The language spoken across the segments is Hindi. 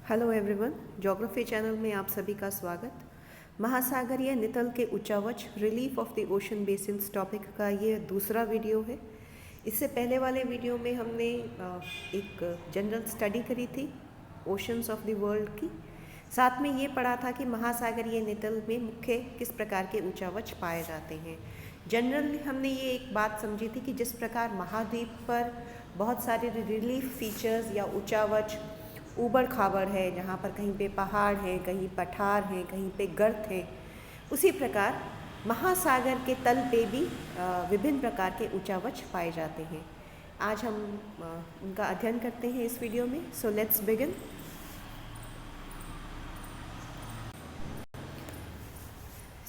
हेलो एवरीवन, ज्योग्राफी चैनल में आप सभी का स्वागत। महासागरीय नितल के उच्चावच relief of the ocean basins topic का ये दूसरा वीडियो है। इससे पहले वाले वीडियो में हमने एक जनरल स्टडी करी थी ओशंस ऑफ द वर्ल्ड की। साथ में ये पढ़ा था कि महासागरीय नितल में मुख्य किस प्रकार के उच्चावच पाए जाते हैं। जनरली हमने ये एक बात समझी थी कि जिस प्रकार महाद्वीप पर बहुत सारे रिलीफ फीचर्स या उच्चावच ऊबड़ खाबड़ है, जहाँ पर कहीं पे पहाड़ हैं, कहीं पठार हैं, कहीं पे गर्त हैं, उसी प्रकार महासागर के तल पे भी विभिन्न प्रकार के उच्चावच पाए जाते हैं। आज हम उनका अध्ययन करते हैं इस वीडियो में। So let's begin.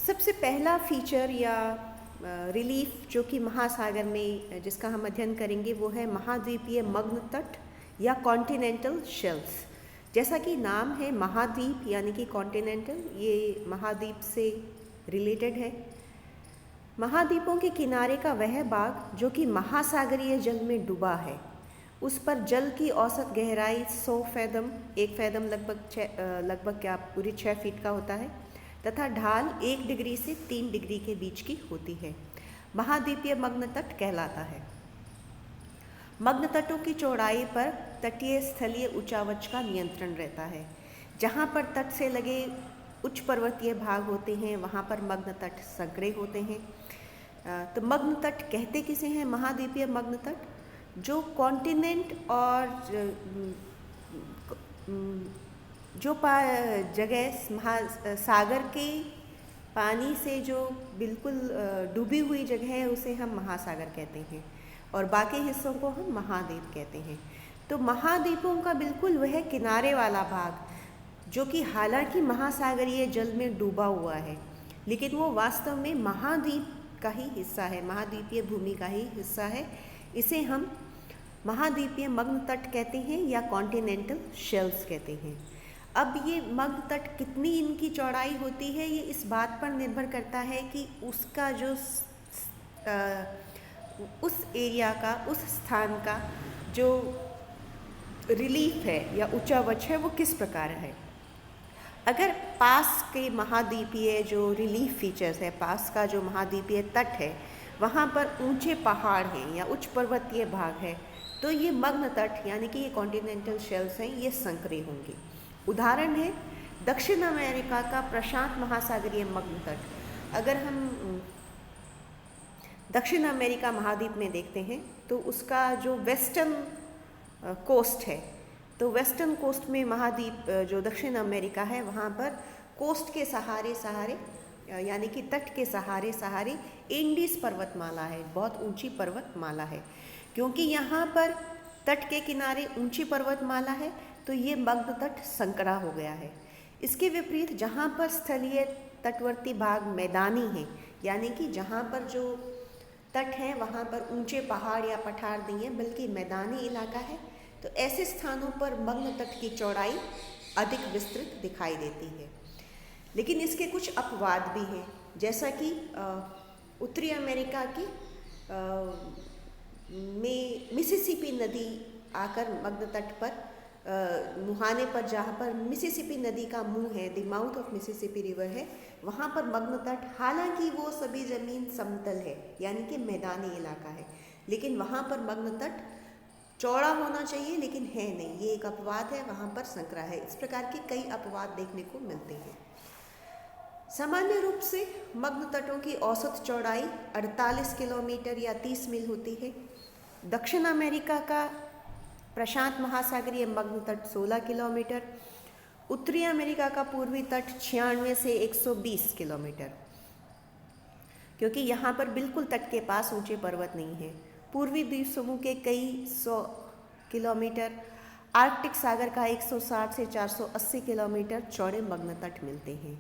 सबसे पहला फीचर या रिलीफ जो कि महासागर में जिसका हम अध्ययन करेंगे वो है महाद्वीपीय मग्न तट या कॉन्टिनेंटल शेल्फ्स। जैसा कि नाम है महाद्वीप यानी कि कॉन्टिनेंटल, ये महाद्वीप से रिलेटेड है। महाद्वीपों के किनारे का वह भाग जो कि महासागरीय जल में डूबा है, उस पर जल की औसत गहराई 100 फैदम, 1 फैदम लगभग क्या पूरी 6 फीट का होता है, तथा ढाल 1 डिग्री से 3 डिग्री के बीच की होती है। महाद्वीपीय मग्न तट कहलाता है। मग्न तटों की चौड़ाई पर तटीय स्थलीय उच्चावच का नियंत्रण रहता है। जहाँ पर तट से लगे उच्च पर्वतीय भाग होते हैं वहाँ पर मग्न तट संकरे होते हैं। तो मग्न तट कहते किसे हैं? महाद्वीपीय मग्न तट जो कॉन्टिनेंट और जो जगह सागर के पानी से जो बिल्कुल डूबी हुई जगह है उसे हम महासागर कहते हैं और बाकी हिस्सों को हम महाद्वीप कहते हैं। तो महाद्वीपों का बिल्कुल वह किनारे वाला भाग जो कि हालांकि महासागरीय जल में डूबा हुआ है, लेकिन वो वास्तव में महाद्वीप का ही हिस्सा है, महाद्वीपीय भूमि का ही हिस्सा है, इसे हम महाद्वीपीय मग्न तट कहते हैं या कॉन्टिनेंटल शेल्फ्स कहते हैं। अब ये मग्न तट कितनी इनकी चौड़ाई होती है, ये इस बात पर निर्भर करता है कि उसका जो उस एरिया का, उस स्थान का जो रिलीफ है या उच्चावच है वो किस प्रकार है। अगर पास के महाद्वीपीय जो रिलीफ फीचर्स है, पास का जो महाद्वीपीय तट है वहाँ पर ऊंचे पहाड़ हैं या उच्च पर्वतीय भाग है, तो ये मग्न तट यानी कि ये कॉन्टिनेंटल शेल्फ्स हैं, ये संकरे होंगे। उदाहरण है दक्षिण अमेरिका का प्रशांत महासागरीय मग्न तट। अगर हम दक्षिण अमेरिका महाद्वीप में देखते हैं तो उसका जो वेस्टर्न कोस्ट है, तो वेस्टर्न कोस्ट में महाद्वीप जो दक्षिण अमेरिका है वहाँ पर कोस्ट के सहारे सहारे यानी कि तट के सहारे सहारे एंडीज पर्वतमाला है, बहुत ऊंची पर्वतमाला है। क्योंकि यहाँ पर तट के किनारे ऊंची पर्वतमाला है तो ये मग्न तट संकरा हो गया है। इसके विपरीत जहाँ पर स्थलीय तटवर्ती भाग मैदानी है, यानी कि जहाँ पर जो तट है वहाँ पर ऊंचे पहाड़ या पठार नहीं है बल्कि मैदानी इलाका है, तो ऐसे स्थानों पर मग्न तट की चौड़ाई अधिक विस्तृत दिखाई देती है। लेकिन इसके कुछ अपवाद भी हैं, जैसा कि उत्तरी अमेरिका की में मिसिसिपी नदी आकर मग्न तट पर मुहाने पर, जहाँ पर मिसिसिपी नदी का मुंह है, the mouth of Mississippi river है, वहाँ पर मग्न तट, हालांकि वो सभी ज़मीन समतल है यानी कि मैदानी इलाका है, लेकिन वहाँ पर मग्न तट चौड़ा होना चाहिए लेकिन है नहीं, ये एक अपवाद है, वहाँ पर संकरा है। इस प्रकार के कई अपवाद देखने को मिलते हैं। सामान्य रूप से मग्न तटों की औसत चौड़ाई 48 किलोमीटर या 30 मील होती है। दक्षिण अमेरिका का प्रशांत महासागरीय मग्न तट 16 किलोमीटर, उत्तरी अमेरिका का पूर्वी तट 96 से 120 किलोमीटर, क्योंकि यहाँ पर बिल्कुल तट के पास ऊंचे पर्वत नहीं है। पूर्वी द्वीप समूह के कई 100 किलोमीटर, आर्कटिक सागर का 160 से 480 किलोमीटर चौड़े मग्न तट मिलते हैं।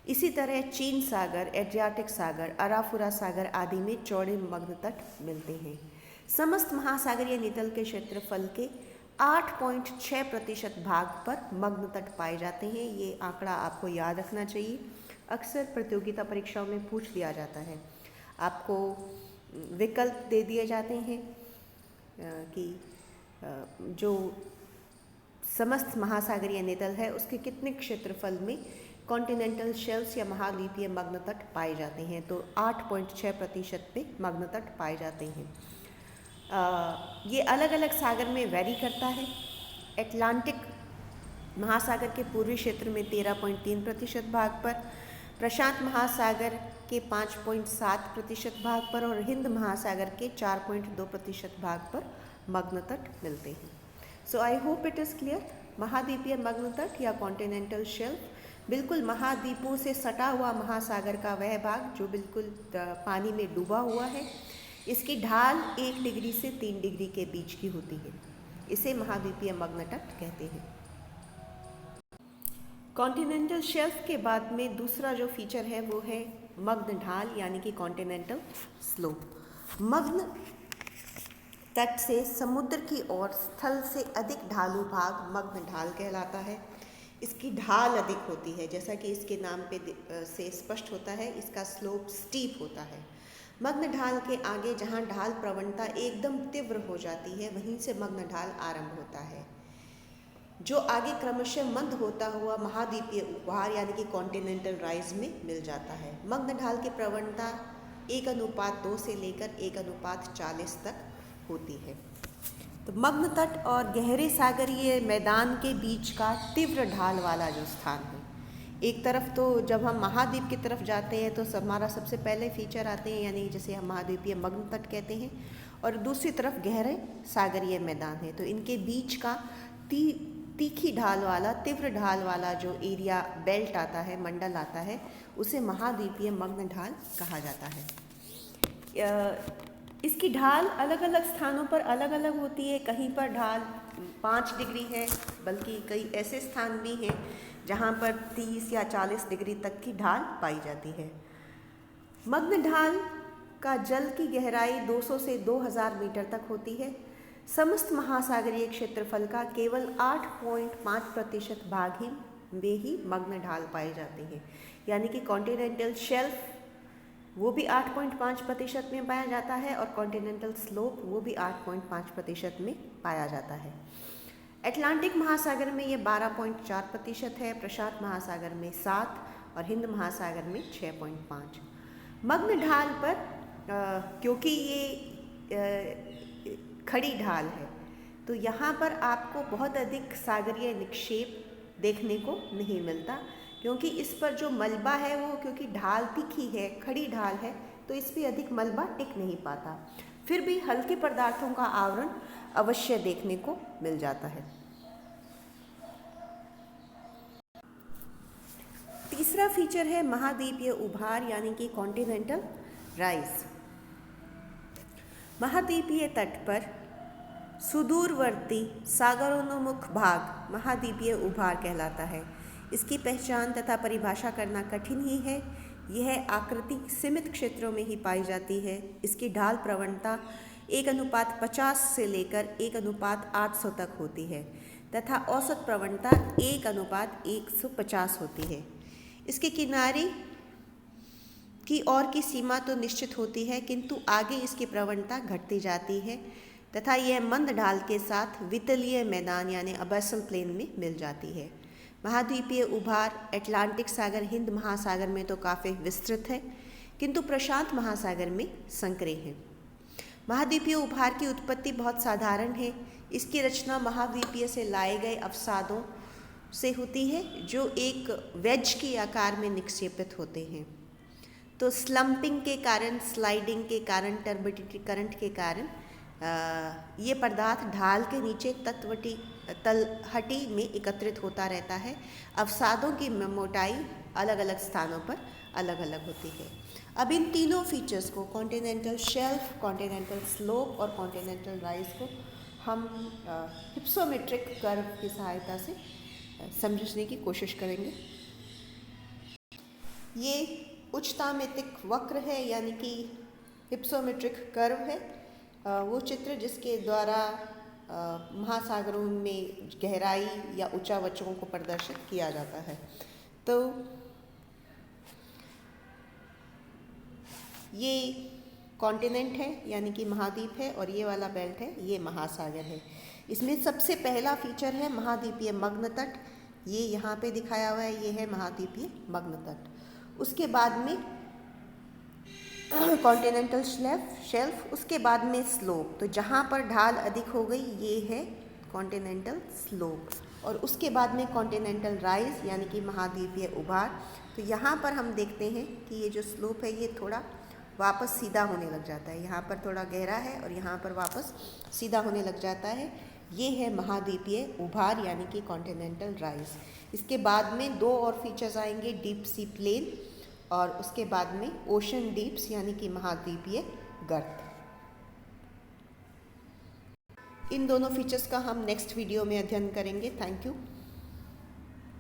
इसी तरह चीन सागर, एड्रियाटिक सागर, अराफुरा सागर आदि में चौड़े मग्न तट मिलते हैं। समस्त महासागरीय नितल के क्षेत्रफल के 8.6% भाग पर मग्न तट पाए जाते हैं। ये आंकड़ा आपको याद रखना चाहिए, अक्सर प्रतियोगिता परीक्षाओं में पूछ लिया जाता है। आपको विकल्प दे दिए जाते हैं कि जो समस्त महासागरीय नितल है उसके कितने क्षेत्रफल में कॉन्टिनेंटल शेल्फ्स या महाद्वीपीय मग्न तट पाए जाते हैं? तो 8.6% पे मग्न तट पाए जाते हैं। ये अलग अलग सागर में वेरी करता है। एटलांटिक महासागर के पूर्वी क्षेत्र में 13.3% भाग पर, प्रशांत महासागर के 5.7% भाग पर और हिंद महासागर के 4.2% भाग पर मग्न तट मिलते हैं। So I hope it is clear. महाद्वीपीय मग्न तट या कॉन्टिनेंटल शेल्फ बिल्कुल महाद्वीपों से सटा हुआ महासागर का वह भाग जो बिल्कुल पानी में डूबा हुआ है। इसकी ढाल 1 डिग्री से 3 डिग्री के बीच की होती है। इसे महाद्वीपीय मग्न तट कहते हैं। कॉन्टिनेंटल शेल्फ के बाद में दूसरा जो फीचर है वो है मग्न ढाल यानी कि कॉन्टिनेंटल स्लोप। मग्न तट से समुद्र की ओर स्थल से अधिक ढालू भाग मग्न ढाल कहलाता है। इसकी ढाल अधिक होती है, जैसा कि इसके नाम पे से स्पष्ट होता है, इसका स्लोप स्टीप होता है। मग्न ढाल के आगे जहाँ ढाल प्रवणता एकदम तीव्र हो जाती है वहीं से मग्न ढाल आरंभ होता है, जो आगे क्रमशः मंद होता हुआ महाद्वीपीय उपहार यानी कि कॉन्टिनेंटल राइज में मिल जाता है। मग्न ढाल की प्रवणता 1:2 से लेकर 1:40 तक होती है। तो मग्न तट और गहरे सागरीय मैदान के बीच का तीव्र ढाल वाला जो स्थान है, एक तरफ तो जब हम महाद्वीप की तरफ जाते हैं तो हमारा सबसे पहले फीचर आते हैं यानी जिसे हम महाद्वीपीय मग्न तट कहते हैं, और दूसरी तरफ गहरे सागरीय मैदान है। तो इनके बीच का तीखी ढाल वाला, तीव्र ढाल वाला जो एरिया बेल्ट आता है, मंडल आता है, उसे महाद्वीपीय मग्न ढाल कहा जाता है। इसकी ढाल अलग अलग स्थानों पर अलग अलग होती है। कहीं पर ढाल 5 डिग्री है, बल्कि कई ऐसे स्थान भी हैं जहाँ पर 30 या 40 डिग्री तक की ढाल पाई जाती है। मग्न ढाल का जल की गहराई 200 से 2000 मीटर तक होती है। समस्त महासागरीय क्षेत्रफल का केवल 8.5% भाग ही में ही मग्न ढाल पाए जाते हैं, यानी कि कॉन्टिनेंटल शेल्फ वो भी 8.5% में पाया जाता है और कॉन्टिनेंटल स्लोप वो भी 8.5% में पाया जाता है। अटलांटिक महासागर में ये 12.4% है, प्रशांत महासागर में 7 और हिंद महासागर में 6.5। मग्न ढाल पर क्योंकि ये खड़ी ढाल है तो यहाँ पर आपको बहुत अधिक सागरीय निक्षेप देखने को नहीं मिलता, क्योंकि इस पर जो मलबा है वो क्योंकि ढाल तीखी है, खड़ी ढाल है, तो इस पर अधिक मलबा टिक नहीं पाता। फिर भी हल्के पदार्थों का आवरण अवश्य देखने को मिल जाता है। तीसरा फीचर है महाद्वीपीय उभार यानी कि कॉन्टिनेंटल राइज। महाद्वीपीय तट पर सुदूरवर्ती सागरोन्मुख भाग महाद्वीपीय उभार कहलाता है। इसकी पहचान तथा परिभाषा करना कठिन ही है। यह आकृति सीमित क्षेत्रों में ही पाई जाती है। इसकी ढाल प्रवणता 1:50 से लेकर 1:800 तक होती है तथा औसत प्रवणता 1:150 होती है। इसके किनारे की ओर की सीमा तो निश्चित होती है, किंतु आगे इसकी प्रवणता घटती जाती है तथा यह मंद ढाल के साथ वितलीय मैदान यानी अबैसल प्लेन में मिल जाती है। महाद्वीपीय उभार अटलांटिक सागर, हिंद महासागर में तो काफ़ी विस्तृत है, किंतु प्रशांत महासागर में संकरे हैं। महाद्वीपीय उभार की उत्पत्ति बहुत साधारण है। इसकी रचना महाद्वीपीय से लाए गए अवसादों से होती है जो एक वेज के आकार में निक्षेपित होते हैं। तो स्लम्पिंग के कारण, स्लाइडिंग के कारण, टर्बिडिटी करंट के कारण ये पदार्थ ढाल के नीचे तलहटी में एकत्रित होता रहता है। अवसादों की मोटाई अलग अलग स्थानों पर अलग अलग होती है। अब इन तीनों फीचर्स को, कॉन्टिनेंटल शेल्फ, कॉन्टिनेंटल स्लोप और कॉन्टिनेंटल राइज को हम हिप्सोमेट्रिक कर्व की सहायता से समझने की कोशिश करेंगे। ये उच्चतामितिक वक्र है यानी कि हिप्सोमेट्रिक कर्व है, वो चित्र जिसके द्वारा महासागरों में गहराई या ऊंचावचों को प्रदर्शित किया जाता है। तो ये कॉन्टिनेंट है यानी कि महाद्वीप है, और ये वाला बेल्ट है ये महासागर है। इसमें सबसे पहला फीचर है महाद्वीपीय मग्न तट, ये यहाँ पे दिखाया हुआ है, ये है महाद्वीपीय मग्न तट। उसके बाद में कॉन्टिनेंटल शेल्फ, उसके बाद में स्लोप, तो जहाँ पर ढाल अधिक हो गई ये है कॉन्टिनेंटल स्लोप, और उसके बाद में कॉन्टिनेंटल राइज यानी कि महाद्वीपीय उभार। तो यहाँ पर हम देखते हैं कि ये जो स्लोप है ये थोड़ा वापस सीधा होने लग जाता है, यहाँ पर थोड़ा गहरा है और यहाँ पर वापस सीधा होने लग जाता है, ये है महाद्वीपीय उभार यानी कि कॉन्टिनेंटल राइज। इसके बाद में दो और फीचर्स आएंगे, डीप सी प्लेन, और उसके बाद में ओशन डीप्स यानी कि महाद्वीपीय गर्त। इन दोनों फीचर्स का हम नेक्स्ट वीडियो में अध्ययन करेंगे। Thank you.